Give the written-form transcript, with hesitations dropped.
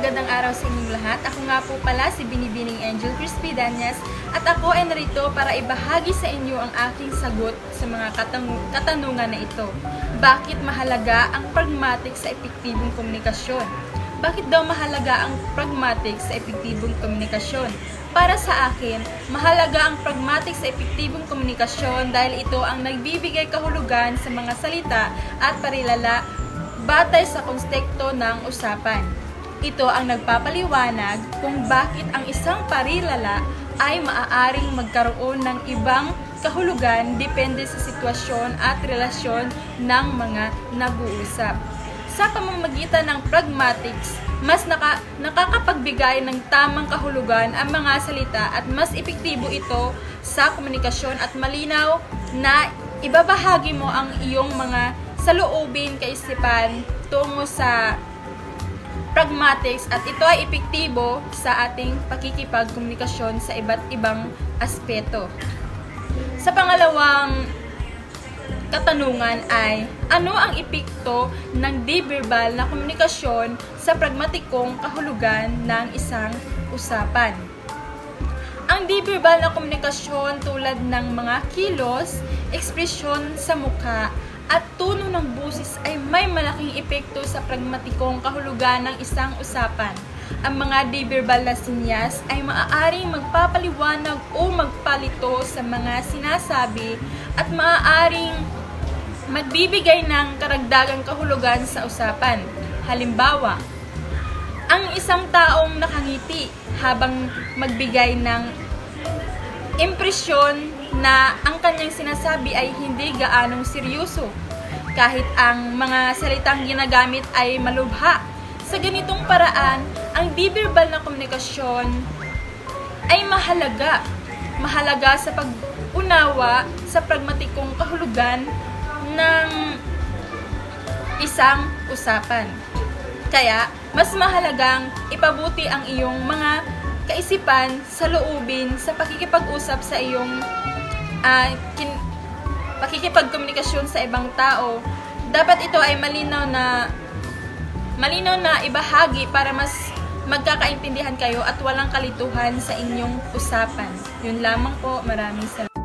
magandang araw sa inyong lahat. Ako nga po pala si Binibining Angel Crispy Danyas at ako ay narito para ibahagi sa inyo ang aking sagot sa mga katanungan na ito. Bakit mahalaga ang pragmatic sa epektibong komunikasyon? Bakit daw mahalaga ang pragmatic sa epektibong komunikasyon? Para sa akin, mahalaga ang pragmatic sa epektibong komunikasyon dahil ito ang nagbibigay kahulugan sa mga salita at parilala batay sa konteksto ng usapan. Ito ang nagpapaliwanag kung bakit ang isang parilala ay maaaring magkaroon ng ibang kahulugan depende sa sitwasyon at relasyon ng mga nag-uusap. Sa pamamagitan ng pragmatics, mas nakakapagbigay ng tamang kahulugan ang mga salita at mas epektibo ito sa komunikasyon at malinaw na ibabahagi mo ang iyong mga saloobin, kaisipan tungo sa pragmatics at ito ay epektibo sa ating pakikipagkomunikasyon sa iba't ibang aspeto. Sa pangalawang katanungan ay, ano ang epekto ng di-verbal na komunikasyon sa pragmatikong kahulugan ng isang usapan? Ang di-verbal na komunikasyon tulad ng mga kilos, ekspresyon sa mukha, at tono ng boses ay may malaking epekto sa pragmatikong kahulugan ng isang usapan. Ang mga di-verbal na sinyas ay maaaring magpapaliwanag o magpalito sa mga sinasabi at maaaring magbibigay ng karagdagang kahulugan sa usapan. Halimbawa, ang isang taong nakangiti habang magbigay ng impresyon na ang kanyang sinasabi ay hindi gaanong seryoso, kahit ang mga salitang ginagamit ay malubha. Sa ganitong paraan, ang di-verbal na komunikasyon ay mahalaga. Mahalaga sa pag-unawa sa pragmatikong kahulugan ng isang usapan. Kaya, mas mahalagang ipabuti ang iyong mga kaisipan sa loobin sa pakikipag-usap sa iyong pakikipagkomunikasyon sa ibang tao. Dapat ito ay malinaw na ibahagi para mas magkakaintindihan kayo at walang kalituhan sa inyong usapan. Yun lamang po. Maraming salamat.